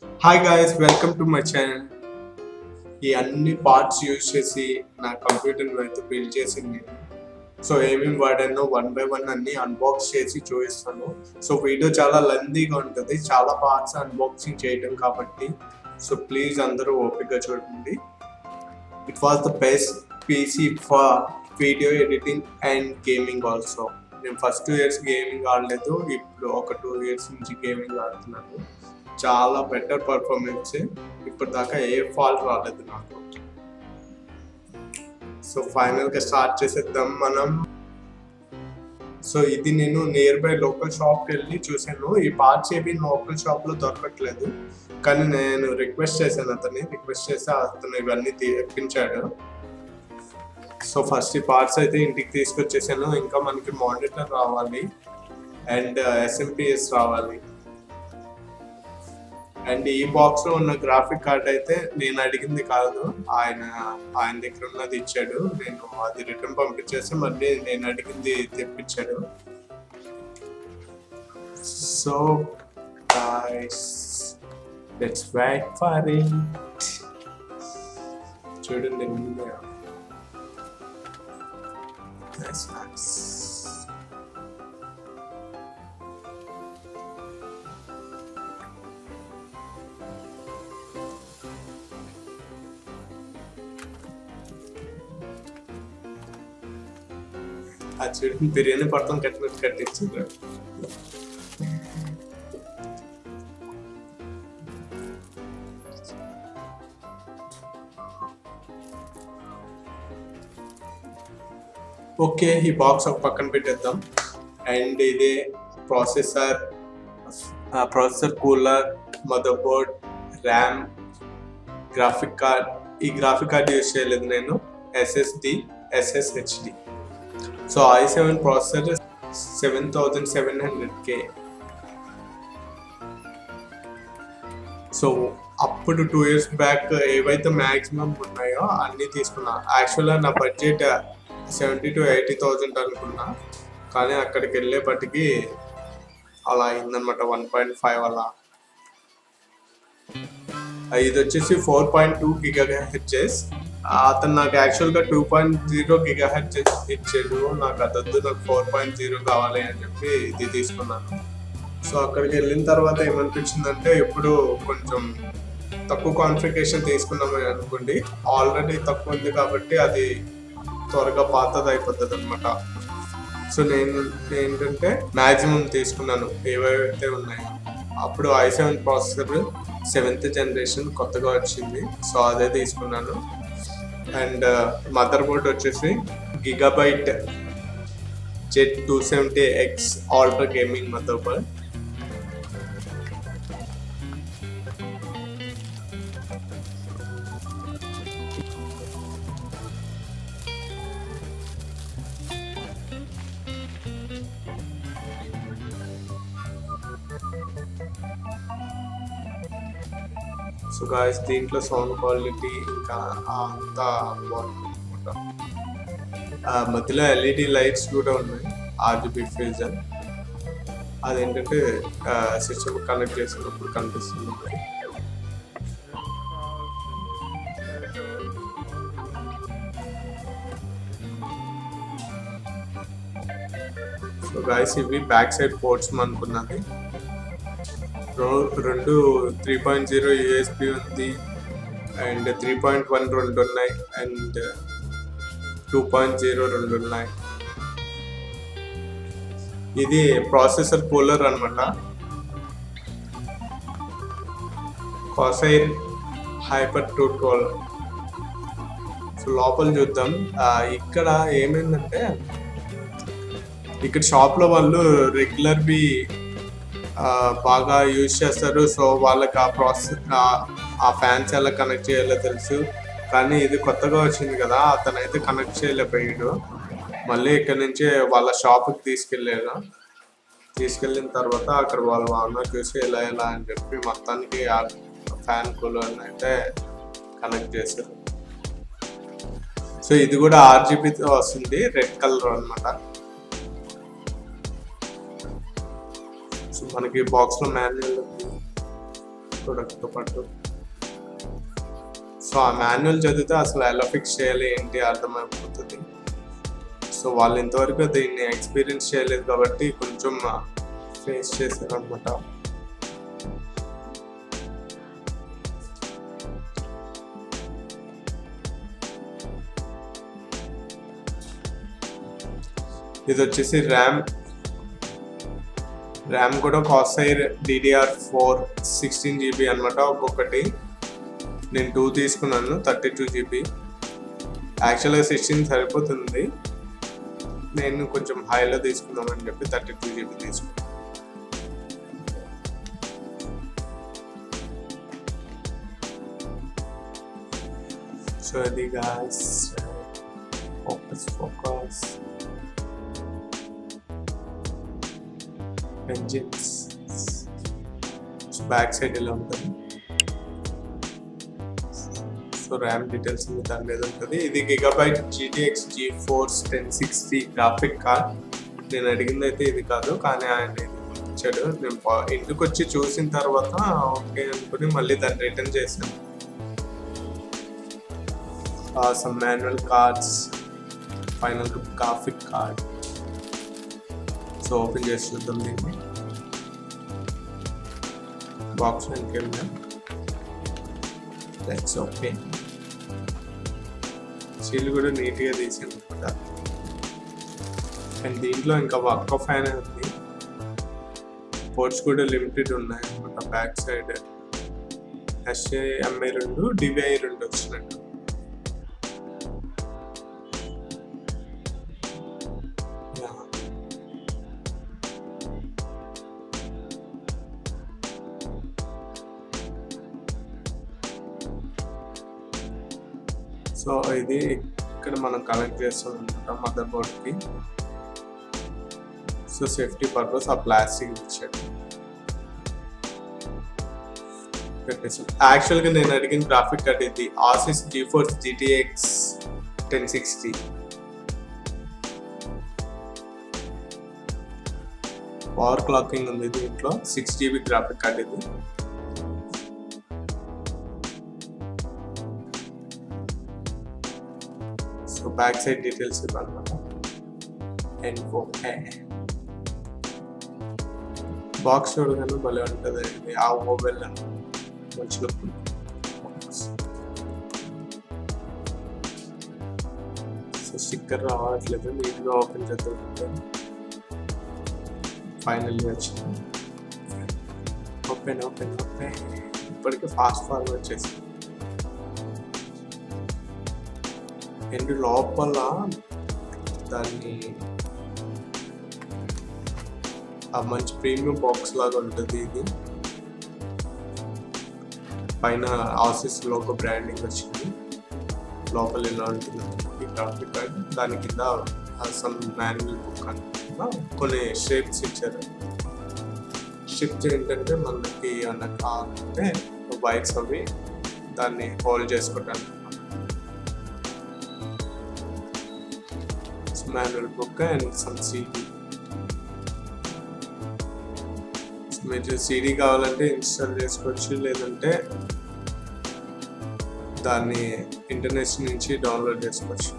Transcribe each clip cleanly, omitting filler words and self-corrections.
Hi guys, welcome to my channel. ఈ అన్ని parts use చేసి నా కంప్యూటర్ని అయితే బిల్డ్ చేసింది. సో ఏమేమి వాడానో వన్ బై వన్ అన్ని అన్బాక్స్ చేసి చూపిస్తాను. సో వీడియో చాలా లెంతీగా ఉంటుంది, చాలా పార్ట్స్ అన్బాక్సింగ్ చేయడం కాబట్టి. సో ప్లీజ్ అందరూ ఓపికగా చూడండి. It was the best PC for video editing and gaming also. నేను ఫస్ట్ 2 years గేమింగ్ ఆడలేదు, ఇప్పుడు ఒక 2 years నుంచి గేమింగ్ ఆడుతున్నాను. చాలా బెటర్ పర్ఫార్మెన్స్, ఇప్పటిదాకా ఏ ఫాల్ట్ రాలేదు నాకు. సో ఫైనల్గా స్టార్ట్ చేసేద్దాం మనం. సో ఇది నేను నియర్ బై లోకల్ షాప్కి వెళ్ళి చూసాను. ఈ పార్ట్స్ ఏవి లోకల్ షాప్లో దొరకట్లేదు, కానీ నేను రిక్వెస్ట్ చేశాను, రిక్వెస్ట్ చేస్తే అతను ఇవన్నీ తెప్పించాడు. సో ఫస్ట్ ఈ పార్ట్స్ అయితే ఇంటికి తీసుకొచ్చేసాను. ఇంకా మనకి మానిటర్ రావాలి అండ్ SMPS రావాలి. అండ్ ఈ బాక్స్ లో ఉన్న గ్రాఫిక్ కార్డ్ అయితే నేను అడిగింది కాదు, ఆయన దగ్గర ఉన్నది ఇచ్చాడు. నేను అది రిటర్న్ పంపించేసి మళ్ళీ నేను అడిగింది తెప్పించాడు. So guys, let's wait for it. చూడండి, నైస్. చూడండి, బిర్యానీ పడతాం కట్టినట్టు కట్టించారు. ఓకే, ఈ బాక్స్ ఒక పక్కన పెట్టేద్దాం. అండ్ ఇదే processor, cooler, mother board, RAM, graphic card. ఈ గ్రాఫిక్ కార్డ్ యూజ్ చేయలేదు నేను, SSD. So i7 processor 7700K. So అప్పుడు 2 years బ్యాక్ ఏవైతే మ్యాక్సిమం ఉన్నాయో అన్నీ తీసుకున్నా. యాక్చువల్గా నా బడ్జెట్ 70,000 to 80,000 అనుకున్నా, కానీ అక్కడికి వెళ్ళేపటికి అలా అయిందనమాట, 1.5 అలా. ఇది వచ్చేసి 4.2 GHz. అతను నాకు యాక్చువల్గా 2.0 GHz ఇచ్చాడు. నాకు అదొద్దు, నాకు 4.0 కావాలి అని చెప్పి ఇది తీసుకున్నాను. సో అక్కడికి వెళ్ళిన తర్వాత ఏమనిపించిందంటే, ఇప్పుడు కొంచెం తక్కువ కాన్ఫిగరేషన్ తీసుకున్నామని అనుకోండి, ఆల్రెడీ తక్కువ ఉంది కాబట్టి అది త్వరగా పాతది అయిపోతుంది అనమాట. సో నేను ఏంటంటే మ్యాక్సిమం తీసుకున్నాను ఏవైతే ఉన్నాయో. అప్పుడు i7 ప్రాసెసర్ 7th generation కొత్తగా వచ్చింది, సో అదే తీసుకున్నాను. అండ్ మదర్ బోర్డ్ వచ్చేసి Gigabyte Z270X Ultra gaming mother board. So guys, దీంట్లో సౌండ్ క్వాలిటీ ఇంకా అంతా బాగుంటుంది. మధ్యలో LED లైట్స్ కూడా ఉన్నాయి, RGB ఫ్యూజన్. అదేంటంటే సిస్టమ్ కనెక్ట్ చేసినప్పుడు కనిపిస్తుంది. సో గాయస్, ఇవి బ్యాక్ సైడ్ పోర్ట్స్ అనుకున్నది. 2 3.0 USB ఉంది, అండ్ 3.1 రెండు ఉన్నాయి, అండ్ 2.0 రెండు ఉన్నాయి. ఇది ప్రాసెసర్ కూలర్ అనమాట, Corsair Hyper 212. సో లోపల చూద్దాం. ఇక్కడ ఏమైందంటే, ఇక్కడ షాప్లో వాళ్ళు రెగ్యులర్ బి బాగా యూజ్ చేస్తారు. సో వాళ్ళకి ఆ ఫ్యాన్స్ ఎలా కనెక్ట్ చేయాలో తెలుసు, కానీ ఇది కొత్తగా వచ్చింది కదా, అతనైతే కనెక్ట్ చేయలేకపోయాడు. మళ్ళీ ఇక్కడ నుంచి వాళ్ళ షాప్కి తీసుకెళ్ళిన తర్వాత అక్కడ వాళ్ళ అన్న చూసి ఎలా అని చెప్పి మొత్తానికి ఆ ఫ్యాన్ కూలర్ని అయితే కనెక్ట్ చేశారు. సో ఇది కూడా RGBతో వస్తుంది, రెడ్ కలర్ అనమాట. మనకి బాక్స్ లో మాన్యువల్ ప్రొడక్ట్తో పాటు. సో ఆ మాన్యువల్ చదివితే అసలు ఎలా ఫిక్స్ చేయాలి ఏంటి అర్థమైపోతుంది. సో వాళ్ళు ఇంతవరకు దీన్ని ఎక్స్పీరియన్స్ చేయలేదు కాబట్టి కొంచెం ఫేస్ చేశారు అనమాట. ఇది వచ్చేసి ర్యామ్ కూడా Corsair DDR4 16GB అనమాట. ఒక్కొక్కటి నేను 2 తీసుకున్నాను, 32GB. యాక్చువల్గా 16 సరిపోతుంది, నేను కొంచెం హైలో తీసుకుందామని చెప్పి 32GB తీసుకున్నాను. సో అది guys, focus engines. So back side ఇలా ఉంటుంది. సో ర్యామ్ డీటెయిల్స్ దాని మీద ఉంటుంది. ఇది Gigabyte GTX GeForce 1060 graphic card. నేను అడిగింది అయితే ఇది కాదు, కానీ ఆయన ఇచ్చాడు. నేను ఇంటికి వచ్చి చూసిన తర్వాత ఓకే అనుకుని మళ్ళీ దాన్ని రిటర్న్ చేశాను. Some manual cards, final graphic card. So open చేసి చూద్దాం దీన్ని. బాక్స్ ఇంకేం లెట్స్ ఓపెన్. సీల్ కూడా నీట్గా తీసాను అనమాట. అండ్ దీంట్లో ఇంకా వర్క్ ఫ్యాన్ ఉంది. పోర్ట్స్ కూడా లిమిటెడ్ ఉన్నాయి అనమాట. బ్యాక్ సైడ్ HDMI 2, DVI 2 వచ్చినట్టు. సో ఇది ఇక్కడ మనం కనెక్ట్ చేస్తాం అనమాట మదర్ బోర్డ్కి. సో సేఫ్టీ పర్పస్ ఆ ప్లాస్టిక్ ఇచ్చాడు. యాక్చువల్గా నేను అడిగిన గ్రాఫిక్ కార్డ్ ఇది Asus GeForce GTX 1060. Power clocking ఉంది దీంట్లో. 6GB గ్రాఫిక్ కార్డ్ ఇది. సో బ్యాక్ సైడ్ డీటెయిల్స్ ఇవ్వనమాట. బాక్స్ చూడగానే భలే ఉంటుంది. ఆ మొబైల్ మంచి లుక్. సో స్టిక్కర్ రావట్లేదు, నీట్గా ఓపెన్ చేద్దాం. ఫైనల్లీ వచ్చింది. ఓపెన్. ఇప్పటికే ఫాస్ట్ ఫార్వర్డ్ చేసి అండ్ లోపల దాన్ని మంచి ప్రీమియం బాక్స్ లాగా ఉంటుంది. ఇది పైన Asus లోగో బ్రాండింగ్ వచ్చింది. లోపల ఇలా ఉంటుంది గ్రాఫిక్ కార్డ్. దాని కింద సమ్ మాన్యువల్ బుక్ అనుకుంటున్నా కొన్ని షేప్స్ ఇచ్చారు. షిప్స్ ఏంటంటే మనకి అన్న కాకుంటే వైర్స్ అవి దాన్ని హోల్డ్ చేసుకోవటానికి. Manual book and some CD. మీరు CD కావాలంటే ఇన్స్టాల్ చేసుకోవచ్చు, లేదంటే దాన్ని ఇంటర్నెట్ నుంచి డౌన్లోడ్ చేసుకోవచ్చు.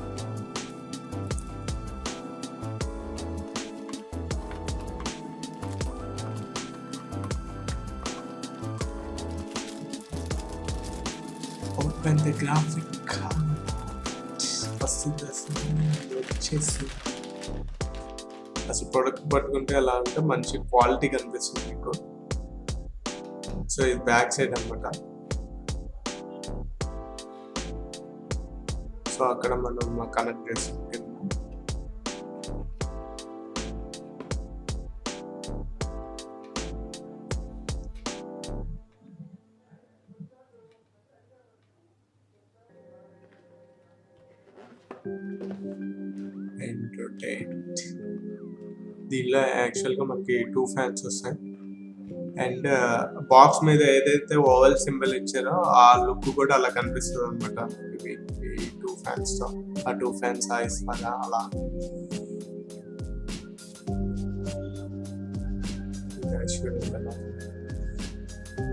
Open the graphic card. వచ్చేసి అసలు ప్రొడక్ట్ పట్టుకుంటే ఎలా అంటే మంచి క్వాలిటీ కనిపిస్తుంది మీకు. సో ఇది బ్యాక్ సైడ్ అనమాట. సో అక్కడ మనం కనెక్ట్ చేసుకుంటాం. దీనిలో యాక్చువల్గా మనకి 2 ఫ్యాన్స్ వస్తాయి. అండ్ బాక్స్ మీద ఏదైతే ఓవెల్ సింబల్ ఇచ్చారో ఆ లుక్ కూడా అలా కనిపిస్తుంది అనమాట. ఇవి 2 ఫ్యాన్స్తో ఆ 2 ఫ్యాన్స్ ఇస్తారా అలా.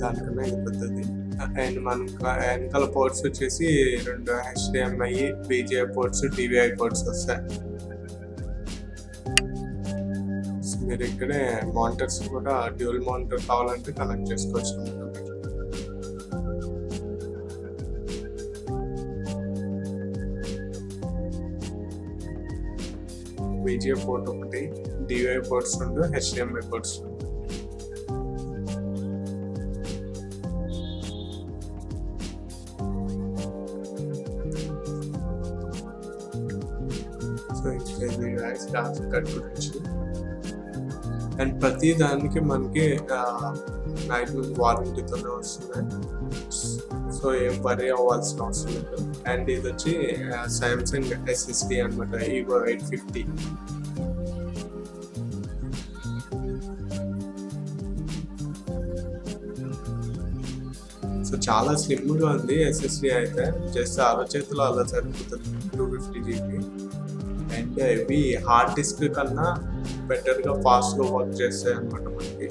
దానికన్నా ఇది పెద్దది. అండ్ మనకు వెనకాల పోర్ట్స్ వచ్చేసి 2 HDMI, BGA ports, DVI ports వస్తాయి. సో మీరు ఇక్కడే మానిటర్స్ కూడా డ్యూయల్ మానిటర్ కావాలంటే కనెక్ట్ చేసుకోవచ్చు అన్నమాట. BGA పోర్ట్ ఒకటి, DVI ports 2, HDMI ports 2. So ఇది గ్రాఫిక్స్ కార్డ్ గురించి. అండ్ ప్రతి దానికి మనకి మ్యాక్సిమం వారంటీతోనే వస్తున్నాయి. సో ఏం వరీ అవ్వాల్సిన అవసరం లేదు. అండ్ ఇది వచ్చి సామ్సంగ్ SSD అనమాట, Evo 850. సో చాలా స్లిమ్గా ఉంది SSD అయితే. జస్ట్ అరచేతిలో అలా సరిపోతుంది 250 GB. అండ్ ఇవి హార్డ్ డిస్క్ కన్నా బెటర్గా ఫాస్ట్గా వర్క్ చేస్తాయి అనమాట మనకి.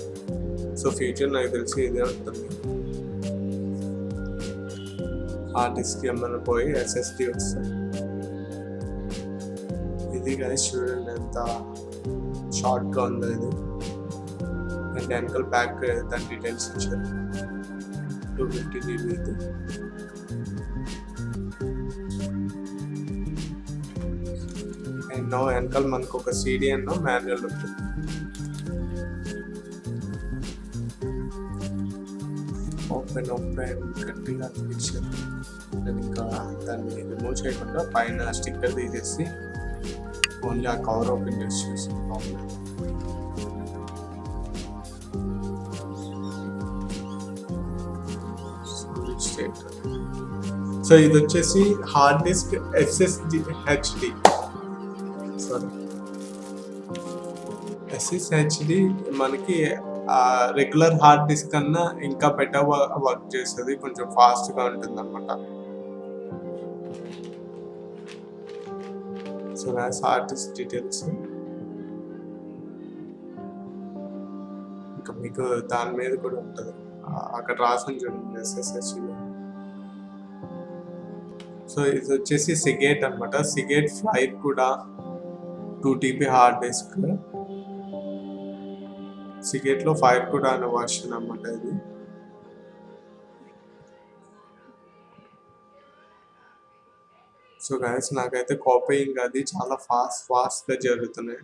సో ఫ్యూచర్ నాకు తెలిసి ఇదే ఉంటుంది. హార్డ్ డిస్క్ ఏమైనా పోయి SSD వస్తాయి. ఇది కానీ చూడండి ఎంత షార్ట్గా ఉందో ఇది. అండ్ వెనకాల బ్యాక్ దాని డీటెయిల్స్ ఇచ్చారు. 250 GB ఇది. అండ్ వెనకాల మనకు ఒక CD అన్న మాన్యువల్ ఉంటుంది. ఓపెన్ గట్టిగా అనిపించారు. నేను ఇంకా దాన్ని రిమూవ్ చేయకుండా పైన స్టిక్కర్ తీసేసి ఓన్లీ ఆ కవర్ ఓపెన్ చేసి చూసాను. సో ఇది వచ్చేసి హార్డ్ డిస్క్ SSD మనకి రెగ్యులర్ హార్డ్ డిస్క్ కన్నా ఇంకా బెటర్ వర్క్ చేస్తుంది, కొంచెం ఫాస్ట్గా ఉంటుంది అనమాట. సో హార్డ్ డిస్క్ డీటెయిల్స్ ఇంకా మీకు దాని మీద కూడా ఉంటుంది, అక్కడ రాసిన చూడండి SSD. సో ఇది వచ్చేసి సిగేట్ అనమాట. సిగేట్ ఫ్లైర్ కూడా 2 TB హార్డ్ డిస్క్. సిగేట్లో ఫైర్ కూడా అనే వర్షన్ అనమాట ఇది. సో గైస్ నాకైతే కాపీయింగ్ అది చాలా ఫాస్ట్గా జరుగుతున్నాయి.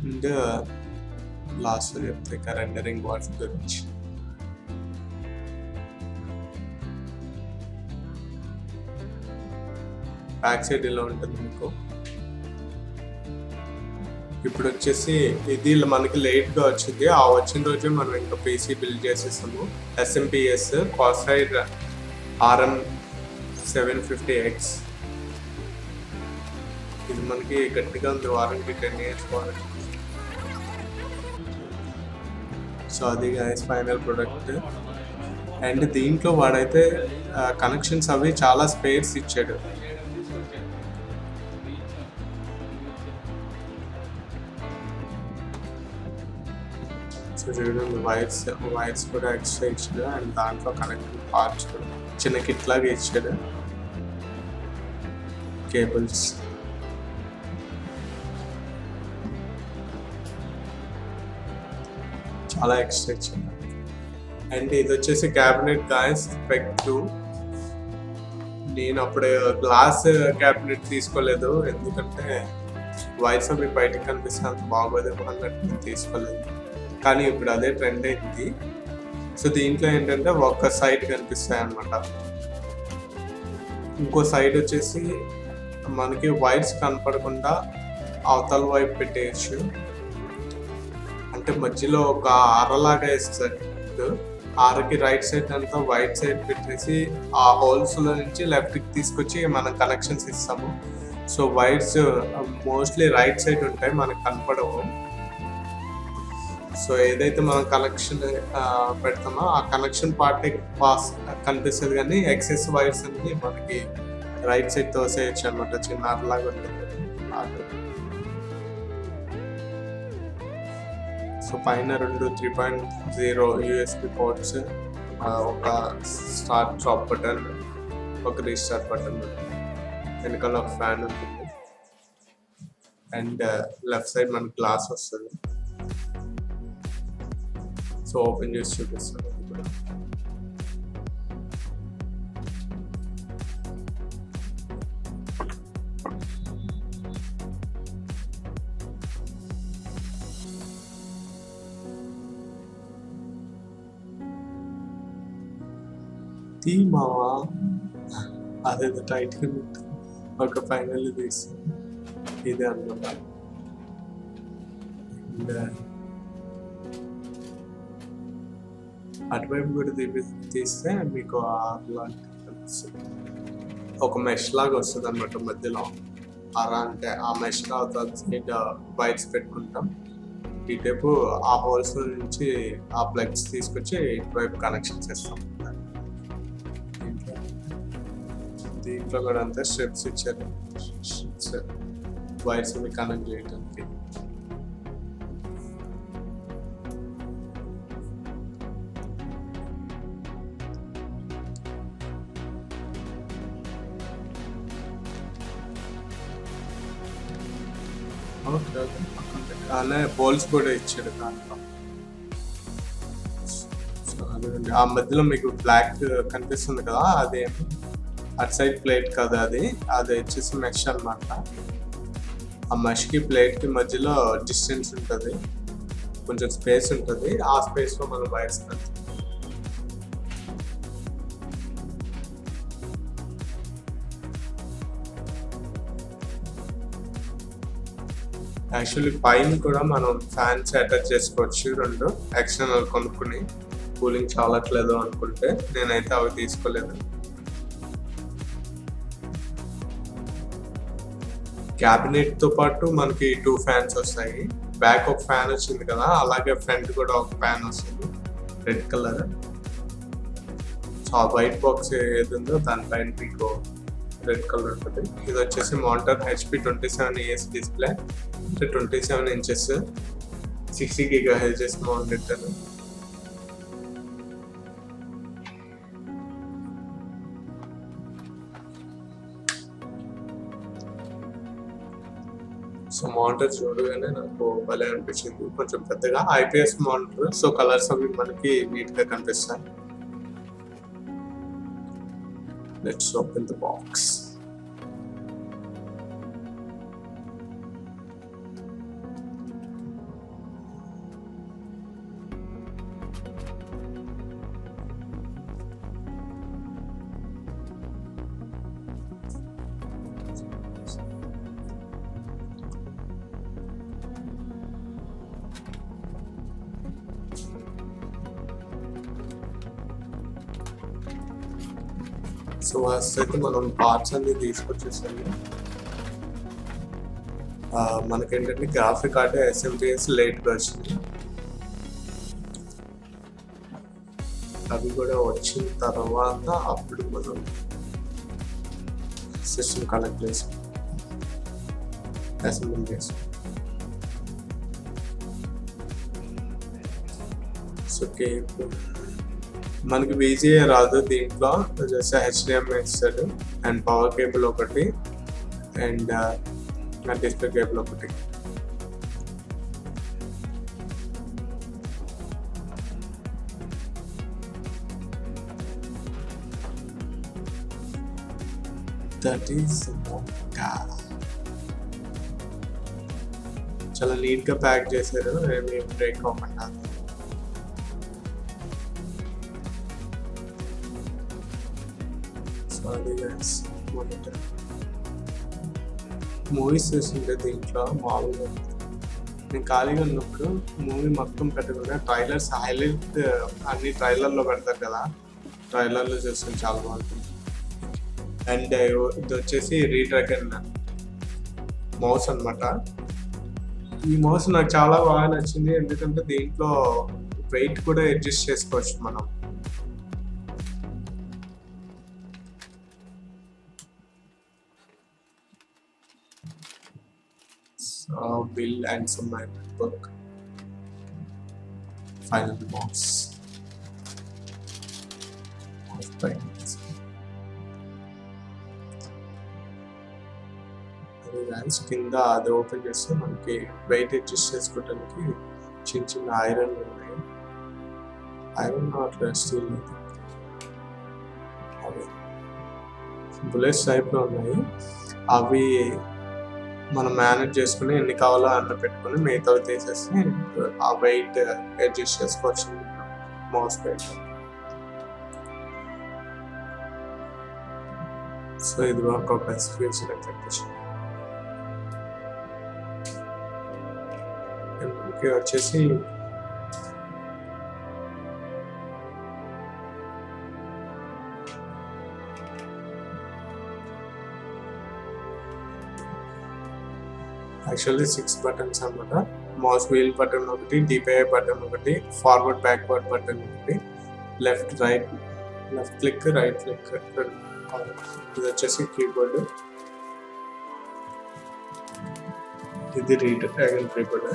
అండ్ లాస్ట్ చెప్తే రెండరింగ్ వాట్స్ గురించి. బ్యాక్ సైడ్ ఇలా ఉంటుంది మీకు. ఇప్పుడు వచ్చేసి ఇది మనకి లేట్గా వచ్చింది. ఆ వచ్చిన రోజే మనం ఇంకా PC బిల్డ్ చేసేసాము. SMPS Corsair RM 750X. ఇది మనకి గట్టిగా ఉంది, వారంటీ 10 years వారంటీ. సో అది గైస్ ఫైనల్ ప్రొడక్ట్. అండ్ దీంట్లో వాడైతే కనెక్షన్స్ అవి చాలా స్పేర్స్ ఇచ్చాడు. సో చూడండి వైర్స్ కూడా ఎక్స్ట్రా ఇచ్చాడు. అండ్ దాంట్లో కనెక్టింగ్ పార్ట్స్ కూడా చిన్న కిట్ లాగా ఇచ్చాడు. కేబుల్స్ చాలా ఎక్స్ట్రా ఇచ్చాడు. అండ్ ఇది వచ్చేసి క్యాబినెట్ గాయస్ స్పెక్ 2. నేను అప్పుడే గ్లాస్ క్యాబినెట్ తీసుకోలేదు, ఎందుకంటే వైర్స్ అవి బయటకు కనిపిస్తే అంత బాగోదేమో అన్నట్టు నేను తీసుకోలేదు. కానీ ఇప్పుడు అదే ట్రెండ్ అయింది. సో దీంట్లో ఏంటంటే ఒక సైడ్ కనిపిస్తాయి అన్నమాట. ఇంకో సైడ్ వచ్చేసి మనకి వైర్స్ కనపడకుండా అవతల వైపు పెట్టేయచ్చు. అంటే మధ్యలో ఒక అరలాగా వేస్తాడు. ఆరకి రైట్ సైడ్ అంతా వైట్ సైడ్ పెట్టేసి ఆ హోల్స్ లో నుంచి లెఫ్ట్ కి తీసుకొచ్చి మనం కనెక్షన్స్ ఇస్తాము. So wires mostly right side ఉంటాయి, మనకు కనపడవు. సో ఏదైతే మనం కనెక్షన్ పెడతామో ఆ కనెక్షన్ పార్ట్ కనిపిస్తుంది, కానీ ఎక్సెస్ వైర్స్ అన్ని మనకి రైట్ సైడ్ తోసేయచ్చు అనమాట. చిన్న అరలాగా ఉంటుంది. సో పైన 3.0 యూఎస్బి పోర్ట్స్, ఒక స్టార్ట్ డ్రాప్ బటన్, ఒక రీస్టార్ట్ బటన్, వెనకాల ఒక ఫ్యాన్ ఉంటుంది అండ్ లెఫ్ట్ సైడ్ మనకి గ్లాస్ వస్తుంది. సో ఓపెన్ చేసి చూపిస్తాను ఇప్పుడు. మావా అదేదో టైట్గా ఒక ఫైనల్ తీస్తాను. ఇదే అనమాట. అటువైపు కూడా తీస్తే మీకు ఒక మెష్ లాగా వస్తుంది అనమాట మధ్యలో. అలా అంటే ఆ మెష్ అవుతుంది వైర్స్ పెట్టుకుంటాం. ఇటువైపు ఆ హోల్స్ నుంచి ఆ ప్లగ్స్ తీసుకొచ్చి ఇటువైపు కనెక్షన్స్ ఇస్తాం. దీంట్లో కూడా అంతా స్ట్రిప్స్ ఇచ్చారు, వైర్స్ కనెక్ట్ చేయడానికి. అలానే బౌల్స్ కూడా ఇచ్చాడు దాంట్లో. అదేండి ఆ మధ్యలో మీకు బ్లాక్ కనిపిస్తుంది కదా, అదే అట్ సైడ్ ప్లేట్ కదా, అది వచ్చేసి మెష్ అనమాట. ఆ మెష్కి ప్లేట్కి మధ్యలో డిస్టెన్స్ ఉంటుంది, కొంచెం స్పేస్ ఉంటుంది. ఆ స్పేస్లో మనం వైర్స్ పెడతాం. యాక్చువల్లీ పైన కూడా మనం ఫ్యాన్స్ అటాచ్ చేసుకోవచ్చు, 2 ఎక్స్టర్నల్ కొనుక్కుని. కూలింగ్ చాలట్లేదు అనుకుంటే నేనైతే అవి తీసుకోలేదు. క్యాబినెట్ తో పాటు మనకి 2 ఫ్యాన్స్ వస్తాయి. బ్యాక్ ఒక ఫ్యాన్ వచ్చింది కదా, అలాగే ఫ్రంట్ కూడా ఒక ఫ్యాన్ వస్తుంది రెడ్ కలర్. సో ఆ వైట్ బాక్స్ ఏది ఉందో దానిపైన మీకు రెడ్ కలర్ ఉంటుంది. ఇది వచ్చేసి monitor HP 27 display, 27 inches, 60 GHz monitor. So monitor చూడగానే నాకు భలే అనిపించింది, కొంచెం పెద్దగా IPS మానిటర్. సో కలర్స్ అవి మనకి నీట్ గా కనిపిస్తాయి. Let's open the box. So first అయితే మనం పార్ట్స్ అన్ని తీసుకొచ్చేసాము. మనకేంటంటే గ్రాఫిక్ కార్డ్ SMPS లేట్గా వచ్చింది. అవి కూడా వచ్చిన తర్వాత అప్పుడు మనం సిస్టమ్ కనెక్ట్ చేసాం, అసెంబ్లీ చేసాం. సో మనకి VGA రాదు దీంట్లో, జస్ట్ HDMI ఇస్తాడు అండ్ పవర్ కేబుల్ ఒకటి అండ్ డిస్ప్లే కేబుల్ ఒకటి. దట్ ఈస్ చాలా నీట్గా ప్యాక్ చేశారు, ఏమి బ్రేక్ అవ్వకుండా. మూవీస్ చూస్తుంటే దీంట్లో మామూలుగా నేను ఖాళీగా ఉన్నప్పుడు మూవీ మొత్తం పెట్టకుండా ట్రైలర్స్ హైలైట్ అన్ని ట్రైలర్లో పెడతారు కదా, ట్రైలర్లో చూస్తే చాలా బాగుంటుంది. అండ్ ఇది వచ్చేసి రీడ్రాగన్ మౌస్ అనమాట. ఈ మౌస్ నాకు చాలా బాగా నచ్చింది, ఎందుకంటే దీంట్లో వెయిట్ కూడా అడ్జస్ట్ చేసుకోవచ్చు మనం. Bill and some MacBook. Final box అది గాయస్ కింద అది ఓపెన్ చేస్తే మనకి వెయిట్ అడ్జస్ట్ చేసుకోవడానికి చిన్న చిన్న ఐరన్ ఉన్నాయి. ఐరన్ అట్లా స్టీల్ అవి బుల్లెట్స్ టైప్లో ఉన్నాయి. అవి మనం మేనేజ్ చేసుకుని ఎన్ని కావాలో అన్న పెట్టుకుని మిగతావి తీసేసి ఆ వెయిట్ అడ్జస్ట్ చేసుకోవచ్చు మౌస్ వెయిట్. సో ఇది ఒక బెస్ట్ ఫీచర్ అని చెప్పచ్చు. మనకి వచ్చేసి యాక్చువల్లీ 6 బటన్స్ అన్నమాట. మౌస్ వీల్ బటన్ ఒకటి, డిపిఐ బటన్ ఒకటి, ఫార్వర్డ్ బ్యాక్వర్డ్ బటన్ ఒకటి, లెఫ్ట్ క్లిక్ రైట్ క్లిక్. ఇది వచ్చేసి కీబోర్డ్, ఇది డ్రాగన్ కీబోర్డ్.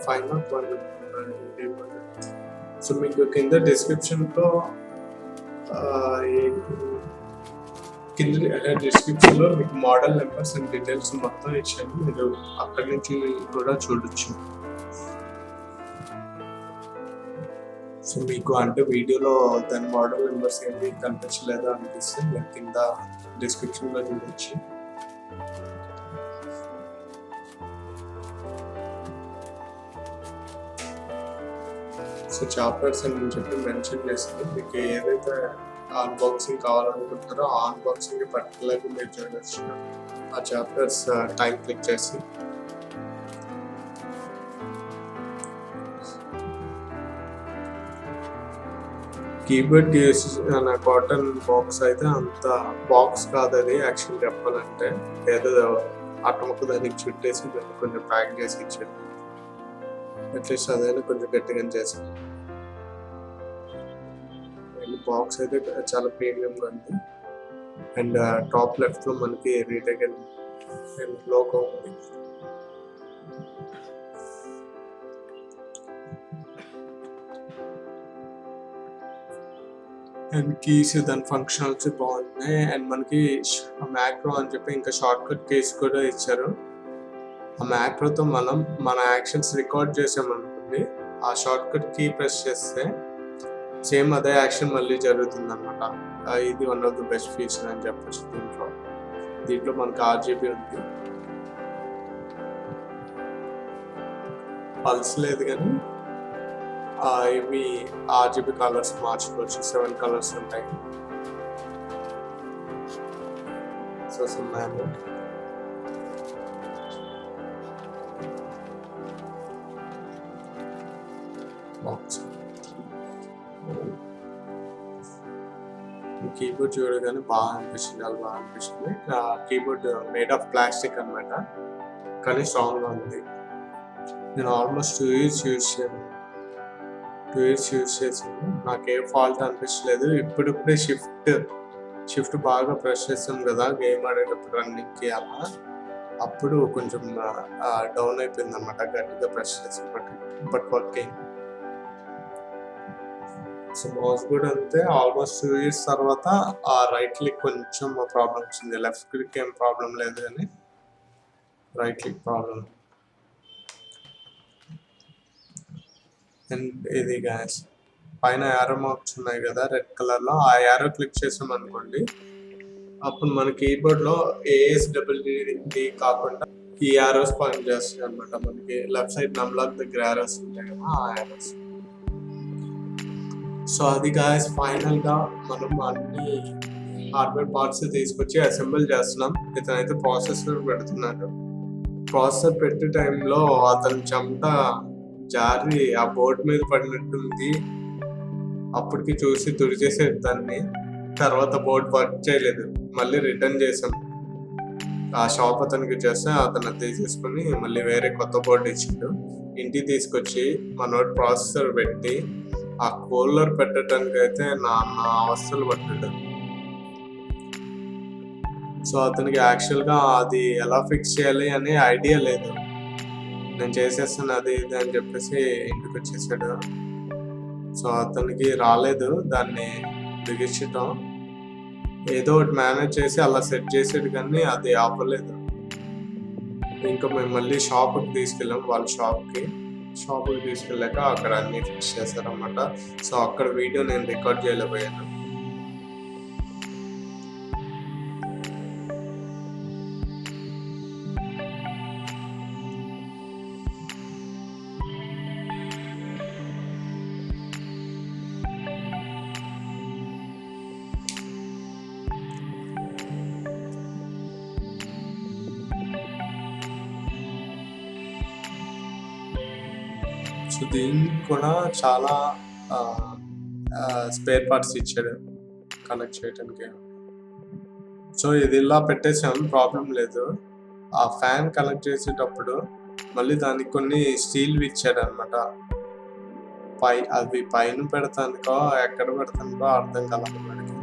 ఫైనల్ సో మీకు కింద డిస్క్రిప్షన్లో మీకు మోడల్ నెంబర్స్ అండ్ డీటెయిల్స్ మొత్తం ఇచ్చాను. మీరు అక్కడి నుంచి కూడా చూడొచ్చు. సో మీకు అంటే వీడియోలో దాని మోడల్ నెంబర్స్ ఏమి కనిపించలేదా అనిపిస్తే మీరు కింద డిస్క్రిప్షన్లో చూడొచ్చు. సో చాప్టర్స్ అని చెప్పి మెన్షన్ చేస్తుంది. మీకు ఏదైతే అన్బాక్సింగ్ కావాలనుకుంటారో ఆ అన్బాక్సింగ్ పర్టికులర్గా మీరు చూడవచ్చు. ఆ చాప్టర్స్ టైం క్లిక్ చేసి కీబోర్డ్ కాటన్ బాక్స్ అయితే అంత బాక్స్ కాదు అది. యాక్చువల్ చెప్పాలంటే ఏదో అట్టముక్క దానికి చుట్టేసి దాన్ని కొంచెం ప్యాక్ చేసి ఇచ్చాడు. అట్లీస్ట్ అదైనా కొంచెం గట్టిగా చేసాను. బాక్స్ అయితే చాలా ప్రీమియంగా ఉంది. అండ్ టాప్ లెఫ్ట్ లో మనకి రీటైల్ లోగో ఉంది. అండ్ కీస్ దాని ఫంక్షనల్స్ బాగున్నాయి. అండ్ మనకి మ్యాక్రో అని చెప్పి ఇంకా షార్ట్ కట్ కీస్ కూడా ఇచ్చారు. ఆ మ్యాక్రోతో మనం మన యాక్షన్స్ రికార్డ్ చేసామనుకోండి, ఆ షార్ట్ కట్ కీ ప్రెస్ చేస్తే సేమ్ అదే యాక్షన్ మళ్ళీ జరుగుతుంది అనమాట. ఇది one of the best feature అని చెప్పచ్చు. దీంట్లో మనకి RGB ఉంది, పల్స్ లేదు, కానీ ఇవి RGB కలర్స్ మార్చుకోవచ్చు. 7 కలర్స్ ఉంటాయి. సో సున్నాము కీబోర్డ్ చూడగానే బాగా అనిపిస్తుంది, చాలా బాగా అనిపిస్తుంది. కీబోర్డ్ మేడ్ ఆఫ్ ప్లాస్టిక్ అనమాట, కానీ స్ట్రాంగ్గా ఉంది. నేను ఆల్మోస్ట్ 2 years యూజ్ చేసాను. నాకు ఏ ఫాల్ట్ అనిపించలేదు. ఇప్పుడిప్పుడే షిఫ్ట్ బాగా ప్రెస్ చేస్తాం కదా గేమ్ ఆడేటప్పుడు రన్నింగ్కి అలా, అప్పుడు కొంచెం డౌన్ అయిపోయింది అనమాట గట్టిగా ప్రెస్ చేసి. But working. సో మౌస్ కూడా అంతే. ఆల్మోస్ట్ 2 years తర్వాత ఆ రైట్ క్లిక్ కొంచెం ప్రాబ్లం వచ్చింది. లెఫ్ట్ క్లిక్ ఏం ప్రాబ్లం లేదు, కానీ రైట్ క్లిక్ ప్రాబ్లం. అండ్ ఇది గ్యాస్ పైన యారో మార్క్స్ ఉన్నాయి కదా రెడ్ కలర్లో, ఆ యారో క్లిక్ చేసాం అనుకోండి, అప్పుడు మన కీబోర్డ్లో ASWD కాకుండా ఈ యారోస్ పాయింట్ చేస్తుంది అనమాట. మనకి లెఫ్ట్ సైడ్ నమ్లాక్ దగ్గర యారోస్ ఉంటాయి కదా, ఆ యారోస్. సో అది గాయస్ ఫైనల్గా మనం అన్ని హార్డ్వేర్ పార్ట్స్ తీసుకొచ్చి అసెంబుల్ చేస్తున్నాం. ఇతనైతే ప్రాసెసర్ పెడుతున్నాడు. ప్రాసెసర్ పెట్టే టైంలో అతని చెమట జారి ఆ బోర్డు మీద పడినట్టుంది. అప్పటికి చూసి తుడిచేసేది దాన్ని. తర్వాత బోర్డు వర్క్ చేయలేదు, మళ్ళీ రిటర్న్ చేసాం. ఆ షాప్ అతనికి చేస్తే అతను తీసేసుకుని మళ్ళీ వేరే కొత్త బోర్డు ఇచ్చిండు. ఇంటికి తీసుకొచ్చి మనోడు ప్రాసెసర్ పెట్టి ఆ కూలర్ పెట్టడానికి అయితే నా అవస్థలు పడ్డాడు. సో అతనికి యాక్చువల్గా అది ఎలా ఫిక్స్ చేయాలి అనే ఐడియా లేదు. నేను చేసేస్తాను అది ఇది అని చెప్పేసి ఇంటికి వచ్చేసాడు. సో అతనికి రాలేదు దాన్ని బిగించటం. ఏదో ఒకటి మేనేజ్ చేసి అలా సెట్ చేసాడు కానీ అది ఆపలేదు. ఇంకా మేము మళ్ళీ షాప్కి తీసుకెళ్ళాం, వాళ్ళ షాప్కి తీసుకెళ్ళాక అక్కడ అన్ని ఫిక్స్ చేశారన్నమాట. సో అక్కడ వీడియో నేను రికార్డ్ చేయలేకపోయాను. సో దీనికి కూడా చాలా స్పేర్ పార్ట్స్ ఇచ్చాడు కనెక్ట్ చేయడానికి. సో ఇది ఇలా పెట్టేసాం, ప్రాబ్లం లేదు. ఆ ఫ్యాన్ కనెక్ట్ చేసేటప్పుడు మళ్ళీ దానికి కొన్ని స్టీల్వి ఇచ్చాడు అనమాట. అవి పైన పెడతానుకో ఎక్కడ పెడతానుకో అర్థం కాలేదు మనకి.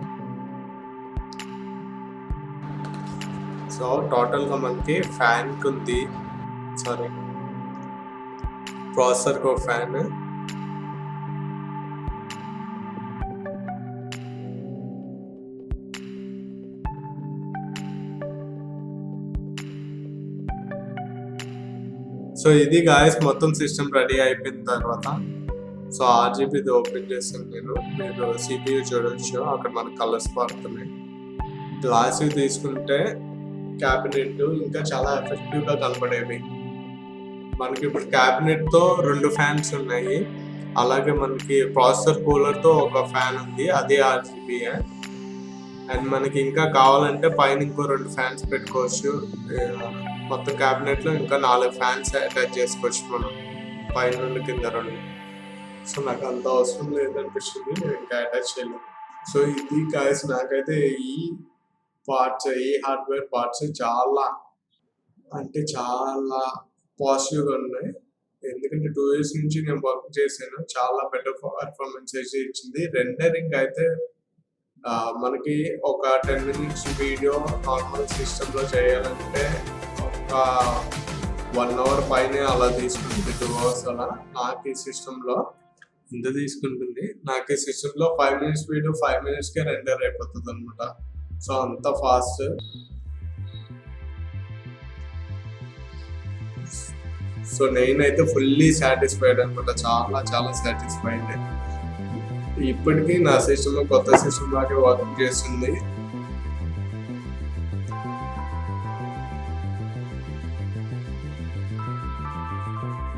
సో టోటల్గా మనకి ఫ్యాన్కి ఉంది, సారీ ప్రాసెసర్కి ఒక ఫ్యాన్, సో ఇది గాయస్ మొత్తం సిస్టమ్ రెడీ అయిపోయిన తర్వాత. సో ఆర్జీబీది ఓపెన్ చేస్తాను నేను, మీరు సిపియూ చూడొచ్చు, అక్కడ మనకు కలర్స్ మారుతున్నాయి. గ్లాస్ తీసుకుంటే క్యాబినెట్ ఇంకా చాలా ఎఫెక్టివ్గా కనపడేవి మనకి. ఇప్పుడు క్యాబినెట్తో 2 ఫ్యాన్స్ ఉన్నాయి, అలాగే మనకి ప్రాసెసర్ కూలర్తో ఒక ఫ్యాన్ ఉంది, అదే ఆర్జీబీ. అండ్ మనకి ఇంకా కావాలంటే పైన ఇంకో 2 ఫ్యాన్స్ పెట్టుకోవచ్చు. మొత్తం క్యాబినెట్లో ఇంకా 4 ఫ్యాన్స్ అటాచ్ చేసుకోవచ్చు మనం, పైన 2 కింద 2. సో నాకు అంత అవసరం లేదనిపిస్తుంది, నేను ఇంకా అటాచ్ చేయలేదు. సో ఇది గాయస్ నాకైతే ఈ హార్డ్వేర్ పార్ట్స్ చాలా అంటే చాలా పాజిటివ్గా ఉన్నాయి. ఎందుకంటే 2 years నుంచి నేను వర్క్ చేశాను, చాలా బెటర్ పర్ఫార్మెన్స్ అయితే ఇచ్చింది. రెండరింగ్ అయితే మనకి ఒక 10 minutes వీడియో నార్మల్ సిస్టంలో చేయాలంటే ఒక 1 hour పైనే అలా తీసుకుంటుంది, 2 hours అలా. నాకు ఈ సిస్టంలో ఇంత తీసుకుంటుంది. నాకు ఈ సిస్టంలో 5 minutes వీడియో 5 minutesకే రెండర్ అయిపోతుంది అనమాట. సో అంత ఫాస్ట్. సో నేనైతే ఫుల్లీ సాటిస్ఫైడ్ అనమాట, చాలా చాలా సాటిస్ఫైడ్. ఇప్పటికీ నా సిస్టమ్ కొత్త సిస్టమ్ లాగే వర్క్ చేస్తుంది.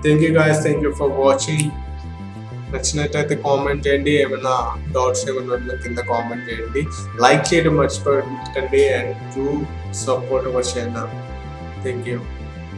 Thank you guys, thank you for watching. నచ్చినట్టయితే కామెంట్ చేయండి, ఏమైనా డౌట్స్ ఏమైనా ఉన్నా కింద కామెంట్ చేయండి. లైక్ చేయడం మర్చిపోకండి and to support our channel. Thank you.